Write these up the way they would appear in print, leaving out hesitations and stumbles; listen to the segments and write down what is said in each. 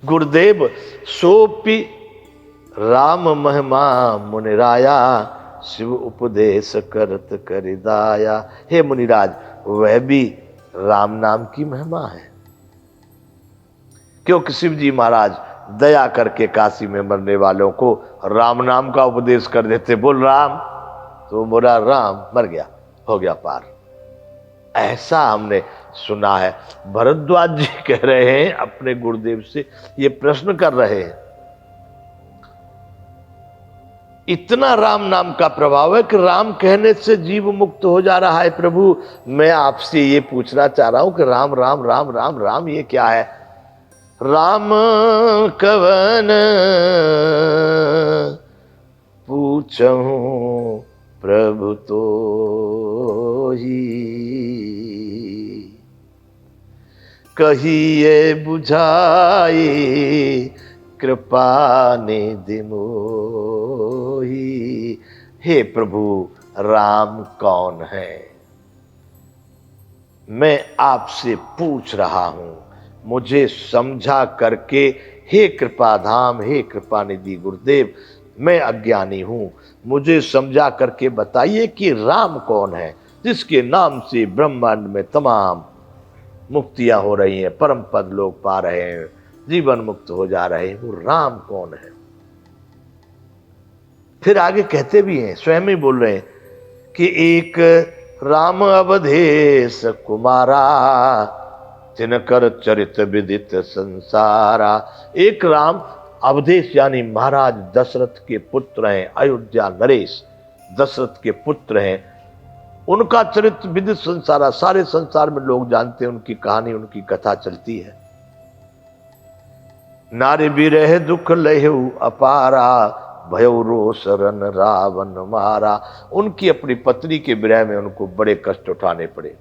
गुरुदेव सोपि राम महिमा मुनिराया, शिव उपदेश करत करिदाया। हे मुनिराज, वह भी राम नाम की महिमा है, क्योंकि शिव जी महाराज दया करके काशी में मरने वालों को राम नाम का उपदेश कर देते। बोल राम, तो मोरा राम मर गया, हो गया पार। ऐसा हमने सुना है। भरद्वाज जी कह रहे हैं अपने गुरुदेव से, ये प्रश्न कर रहे हैं, इतना राम नाम का प्रभाव है कि राम कहने से जीव मुक्त हो जा रहा है। प्रभु, मैं आपसे ये पूछना चाह रहा हूं कि राम राम राम राम राम ये क्या है? राम कवन पूछूं प्रभु तो ही, कहिए बुझाई कृपा निधि मोही। हे प्रभु, राम कौन है? मैं आपसे पूछ रहा हूं, मुझे समझा करके हे कृपाधाम, हे कृपा निधि गुरुदेव, मैं अज्ञानी हूं, मुझे समझा करके बताइए कि राम कौन है, जिसके नाम से ब्रह्मांड में तमाम मुक्तियां हो रही हैं, परम पद लोग पा रहे हैं, जीवन मुक्त हो जा रहे हैं। वो राम कौन है? फिर आगे कहते भी हैं, स्वयं ही बोल रहे हैं कि एक राम अवधेश कुमारा, तिनकर चरित विदित संसारा। एक राम अवधेश यानी महाराज दशरथ के पुत्र हैं, अयोध्या नरेश दशरथ के पुत्र हैं। उनका चरित्र विदित संसारा, सारे संसार में लोग जानते हैं, उनकी कहानी, उनकी कथा चलती है। नारी बिरह दुख लहु अपारा, भयो रोष रन रावण मारा। उनकी अपनी पत्नी के विरह में उनको बड़े कष्ट उठाने पड़े।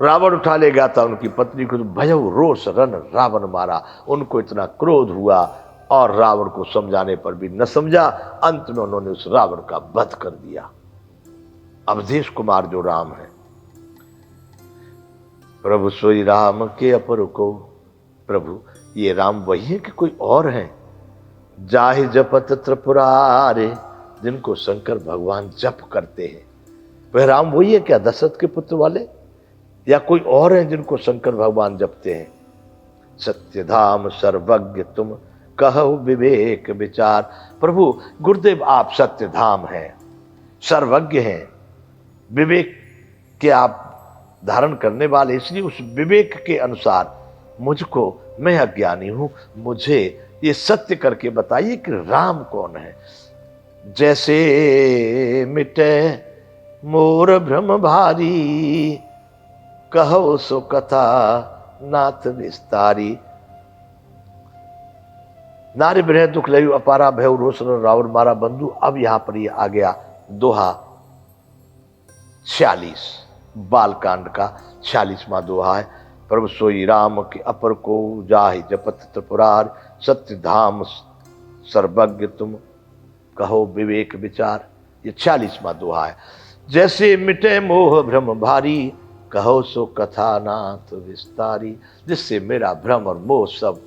रावण उठा ले गया था उनकी पत्नी को, तो भयो रोष रन रावण मारा। उनको इतना क्रोध हुआ और रावण को समझाने पर भी न समझा। अंत में उन्होंने उस रावण का वध कर दिया। अवधेश कुमार जो राम है, प्रभु सोई राम के अपर को। प्रभु, ये राम वही है कि कोई और है? जाहि जपत त्रिपुरारे, जिनको शंकर भगवान जप करते हैं, वह राम वही है क्या, दशरथ के पुत्र वाले? या कोई और है जिनको शंकर भगवान जपते हैं? सत्यधाम सर्वज्ञ तुम कहो विवेक विचार। प्रभु गुरुदेव, आप सत्यधाम हैं, सर्वज्ञ हैं, विवेक के आप धारण करने वाले, इसलिए उस विवेक के अनुसार मुझको, मैं अज्ञानी हूं, मुझे ये सत्य करके बताइए कि राम कौन है। जैसे मिटे मोर भ्रम भारी, कहो सो कथा नाथ विस्तारी। नारी बिरह दुख लहु अपारा, भय रोष रावण मारा। बंधु, अब यहां पर ये आ गया दोहा 46, बालकांड का 46वां दोहा है। प्रभु सोई राम के अपर को, जाहि जपत त्रिपुरार, सत्य धाम सर्वज्ञ तुम कहो विवेक विचार। ये 46वां दोहा है। जैसे मिटे मोह भ्रम भारी, कहो सो कथा नाथ विस्तारी। जिससे मेरा भ्रम और मोह, सब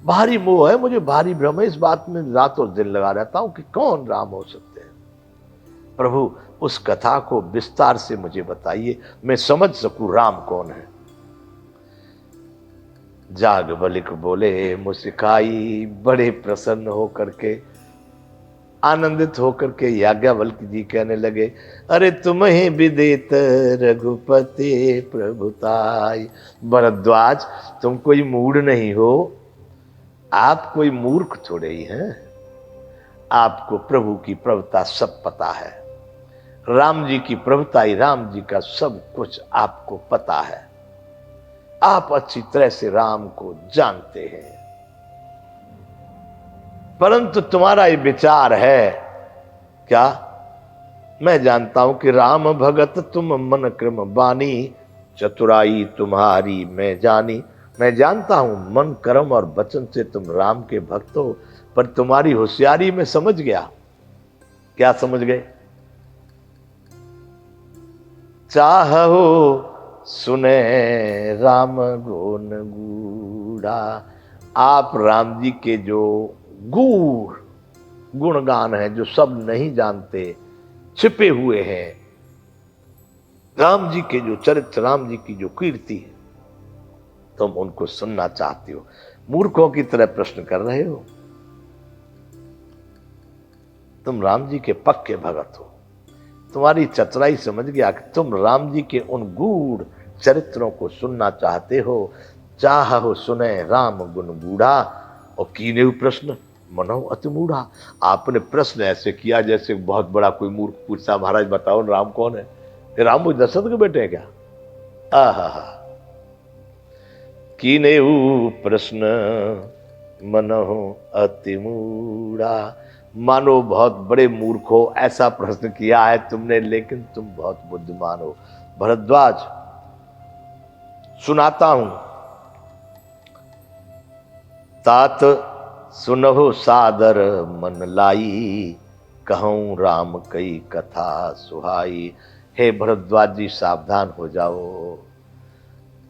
भारी मोह है, मुझे भारी भ्रम है, इस बात में रातों दिन लगा रहता हूं कि कौन राम हो सकते हैं। प्रभु, उस कथा को विस्तार से मुझे बताइए, मैं समझ सकूं राम कौन है। जाग बलिक बोले मुस्काई, बड़े प्रसन्न होकर के, आनंदित होकर के याज्ञवल्क्य जी कहने लगे, अरे तुम्हें विदित रघुपति प्रभुताई। भरद्वाज, तुम कोई मूढ़ नहीं हो, आप कोई मूर्ख थोड़े ही हैं। आपको प्रभु की प्रभुता सब पता है, राम जी की प्रभुताई, राम जी का सब कुछ आपको पता है। आप अच्छी तरह से राम को जानते हैं, परंतु तुम्हारा ये विचार है क्या? मैं जानता हूं कि राम भगत तुम मन क्रम बानी, चतुराई तुम्हारी मैं जानी। मैं जानता हूं मन कर्म और वचन से तुम राम के भक्त हो, पर तुम्हारी होशियारी में समझ गया। क्या समझ गए? चाहो सुने राम गुण गूढ़ा। आप राम जी के जो गूढ़ गुणगान हैं, जो सब नहीं जानते, छिपे हुए हैं, राम जी के जो चरित्र, राम जी की जो कीर्ति है, तुम उनको सुनना चाहते हो। मूर्खों की तरह प्रश्न कर रहे हो। तुम राम जी के पक्के भगत हो। तुम्हारी चतुराई समझ गया कि तुम राम जी के उन गूढ़ चरित्रों को सुनना चाहते हो। चाह हो सुने राम गुण गूढ़ा, और कीने हुए प्रश्न मनो अति मूढ़ा। आपने प्रश्न ऐसे किया जैसे बहुत बड़ा कोई मूर्ख पूछता, महाराज बताओ राम कौन है? राम वो दशरथ के बेटे हैं क्या? आहा, कीने प्रश्न मनो अति मूढ़ा। मानो बहुत बड़े मूर्ख हो, ऐसा प्रश्न किया है तुमने, लेकिन तुम बहुत बुद्धिमान हो। भरद्वाज, सुनाता हूं। तात सुनहो सादर मन लाई, कहूं राम कई कथा सुहाई। हे भरद्वाज जी, सावधान हो जाओ।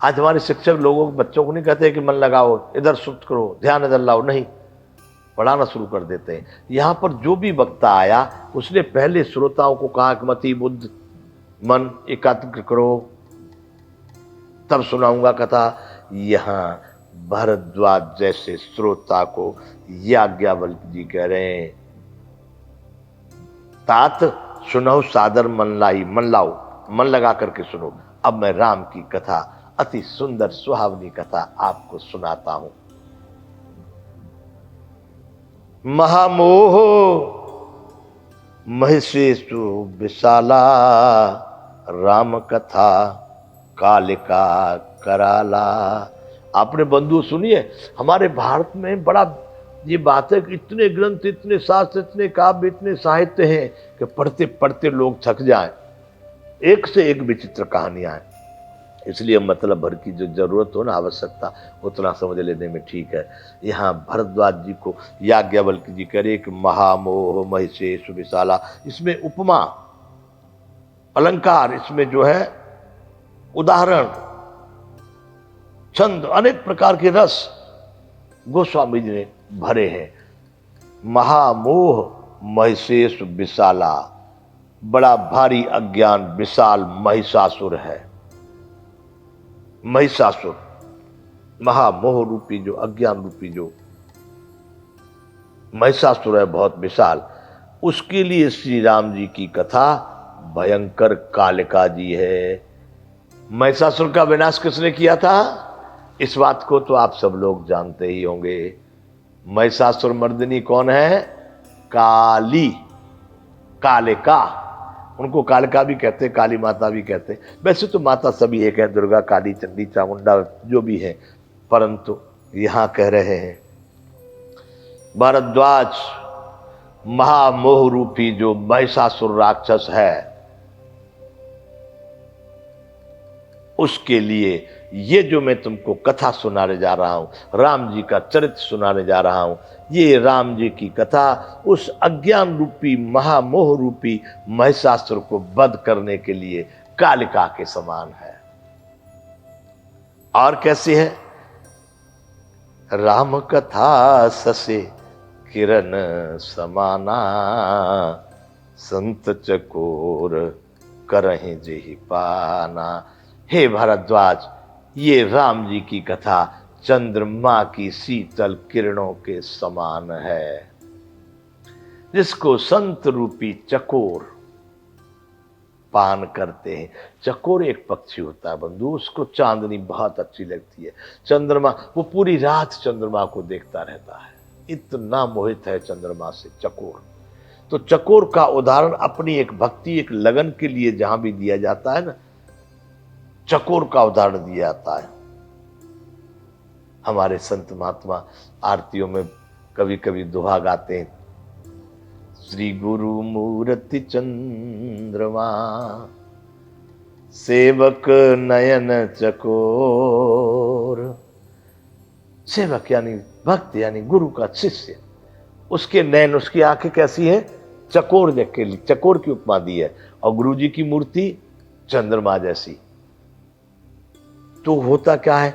आज हमारे शिक्षक लोगों बच्चों को नहीं कहते कि मन लगाओ, इधर सुट करो, ध्यान इधर लाओ, नहीं, पढ़ाना शुरू कर देते हैं। यहां पर जो भी वक्ता आया उसने पहले श्रोताओं को कहा कि मति बुद्ध मन एकाग्र करो, तब सुनाऊंगा कथा। यहां भरद्वाज जैसे श्रोता को याज्ञवल्क्य जी कह रहे हैं, तात सुनो सादर मन लाई, मन लाओ, मन लगा करके सुनो। अब मैं राम की कथा, अति सुंदर सुहावनी कथा आपको सुनाता हूं। महामोह महिषेषु विशाला, राम कथा कालिका कराला। आपने बंधु सुनिए, हमारे भारत में बड़ा ये बात है कि इतने ग्रंथ, इतने शास्त्र, इतने काव्य, इतने साहित्य हैं कि पढ़ते पढ़ते लोग थक जाएं। एक से एक विचित्र कहानियां हैं। इसलिए मतलब भर की जो जरूरत हो ना, आवश्यकता, उतना समझ लेने में ठीक है। यहाँ भरद्वाज जी को याज्ञवल्क्य जी कह रहे कि महामोह महिषेषु विशाला। इसमें उपमा अलंकार, इसमें जो है उदाहरण, छंद, अनेक प्रकार के रस गोस्वामी जी ने भरे हैं। महामोह महिषेषु विशाला, बड़ा भारी अज्ञान विशाल महिषासुर है। महिषासुर, महामोह रूपी जो अज्ञान रूपी जो महिषासुर है, बहुत विशाल, उसके लिए श्री राम जी की कथा भयंकर कालिका जी है। महिषासुर का विनाश किसने किया था? इस बात को तो आप सब लोग जानते ही होंगे। महिषासुर मर्दिनी कौन है? काली, कालिका। उनको कालिका भी कहते, काली माता भी कहते। वैसे तो माता सभी एक है, दुर्गा, काली, चंडी, चामुंडा, जो भी है, परंतु यहां कह रहे हैं भारद्वाज, महामोह रूपी जो महिषासुर राक्षस है, उसके लिए ये जो मैं तुमको कथा सुनाने जा रहा हूं, राम जी का चरित्र सुनाने जा रहा हूं, ये राम जी की कथा उस अज्ञान रूपी महामोह रूपी महिषासुर को वध करने के लिए कालिका के समान है। और कैसी है? राम कथा ससे किरण समाना, संत चकोर करहि जेहि पाना। हे भारद्वाज, ये राम जी की कथा चंद्रमा की शीतल किरणों के समान है, जिसको संत रूपी चकोर पान करते हैं। चकोर एक पक्षी होता है बंधु, उसको चांदनी बहुत अच्छी लगती है। चंद्रमा, वो पूरी रात चंद्रमा को देखता रहता है, इतना मोहित है चंद्रमा से चकोर। तो चकोर का उदाहरण अपनी एक भक्ति, एक लगन के लिए जहां भी दिया जाता है ना, चकोर का उदाहरण दिया जाता है। हमारे संत महात्मा आरतियों में कभी कभी दोहा गाते हैं, श्री गुरु मूर्ति चंद्रमा, सेवक नयन चकोर। सेवक यानी भक्त, यानी गुरु का शिष्य, उसके नयन, उसकी आंखें कैसी हैं? चकोर के लिए चकोर की उपमा दी है। और गुरु जी की मूर्ति चंद्रमा जैसी। तो होता क्या है,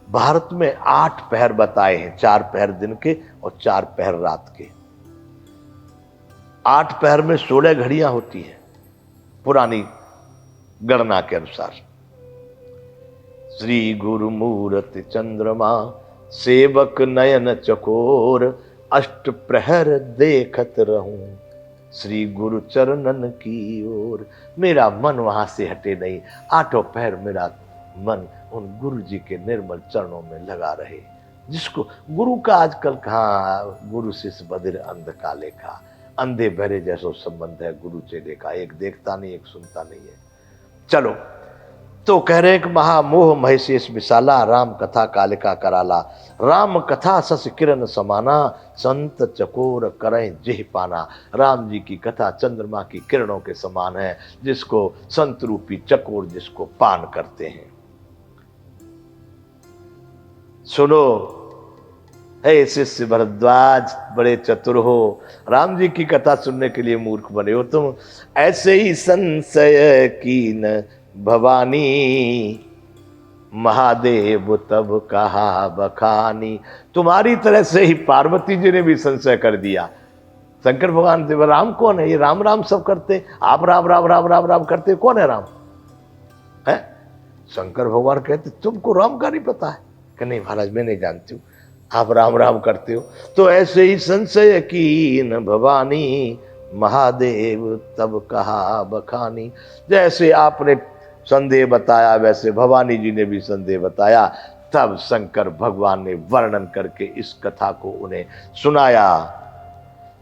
भारत में 8 पहर बताए हैं, 4 पहर दिन के और 4 पहर रात के। 8 पहर में 16 घड़ियां होती हैं पुरानी गणना के अनुसार। श्री गुरु मूरत चंद्रमा सेवक नयन चकोर, अष्ट प्रहर देखत रहूं श्री गुरु चरणन की ओर। मेरा मन वहां से हटे नहीं, 8 पहर मेरा मन उन गुरु जी के निर्मल चरणों में लगा रहे। जिसको गुरु का आजकल कहाँ, गुरु शिष्य बधिर अंध का लेखा, अंधे बहरे जैसो संबंध है गुरु चेले का, एक देखता नहीं एक सुनता नहीं है। चलो, तो कह रहे हैं कि महामोह महेशेष विशाला, राम कथा कालिका कराला। राम कथा सस किरण समाना, संत चकोर करें जेह पाना। राम जी की कथा चंद्रमा की किरणों के समान है, जिसको संत रूपी चकोर जिसको पान करते हैं। सुनो हे शिष्य भरद्वाज, बड़े चतुर हो, राम जी की कथा सुनने के लिए मूर्ख बने हो तुम। ऐसे ही संशय कीन भवानी, महादेव तब कहा बखानी। तुम्हारी तरह से ही पार्वती जी ने भी संशय कर दिया। शंकर भगवान से, राम कौन है? ये राम राम सब करते, आप राम राम राम राम राम करते, कौन है राम? है शंकर भगवान कहते तुमको राम का नहीं पता है? कि नहीं महाराज, मैं नहीं जानती हूँ, आप राम राम करते हो। तो ऐसे ही संशय कीन भवानी, महादेव तब कहा बखानी। जैसे आपने संदेह बताया, वैसे भवानी जी ने भी संदेह बताया। तब शंकर भगवान ने वर्णन करके इस कथा को उन्हें सुनाया।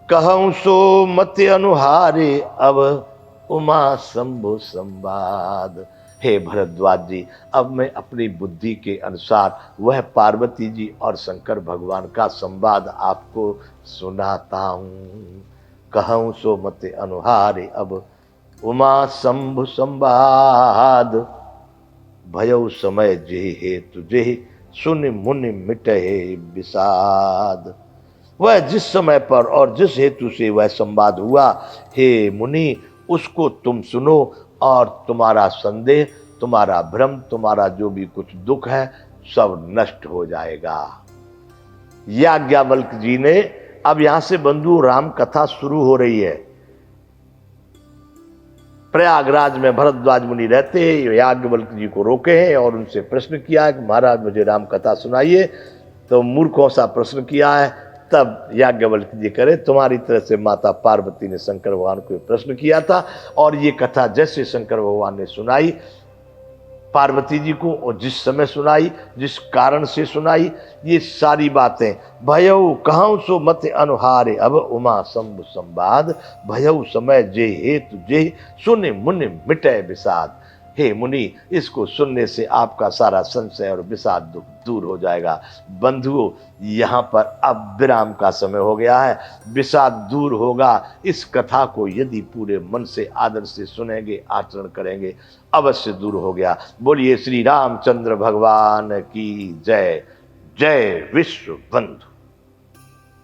कहूं सो मत अनुहारे, अब उमा शंभु संवाद। हे भरद्वाज जी, अब मैं अपनी बुद्धि के अनुसार वह पार्वती जी और शंकर भगवान का संवाद आपको सुनाता हूं। कहूं सो मत अनुहारे, अब उमा शंभु संवाद। भयउ समय जे हेतु जे, सुन मुनि मिटहे विषाद। वह जिस समय पर और जिस हेतु से वह संवाद हुआ, हे मुनि, उसको तुम सुनो और तुम्हारा संदेह, तुम्हारा भ्रम, तुम्हारा जो भी कुछ दुख है सब नष्ट हो जाएगा। याज्ञवल्क्य जी ने, अब यहां से बंधु राम कथा शुरू हो रही है। प्रयागराज में भरद्वाज मुनि रहते हैं, याज्ञवल्क्य जी को रोके हैं और उनसे प्रश्न किया है कि महाराज मुझे राम कथा सुनाइए। तो मूर्खों सा प्रश्न किया है। तब याज्ञवल्क्य जी करे, तुम्हारी तरह से माता पार्वती ने शंकर भगवान को प्रश्न किया था, और ये कथा जैसे शंकर भगवान ने सुनाई पार्वती जी को, और जिस समय सुनाई, जिस कारण से सुनाई, ये सारी बातें। भयउ कहूं सो मत अनुहारे, अब उमा शंभु संवाद। भयउ समय जे हेतु जे, सुन मुनि मिटे विषाद। हे मुनि, इसको सुनने से आपका सारा संशय और विषाद दुख दूर हो जाएगा। बंधुओं, यहाँ पर अब विराम का समय हो गया है, विषाद दूर होगा। इस कथा को यदि पूरे मन से आदर से सुनेंगे, आचरण करेंगे, अवश्य दूर हो गया। बोलिए श्री रामचंद्र भगवान की जय। जय विश्व बंधु।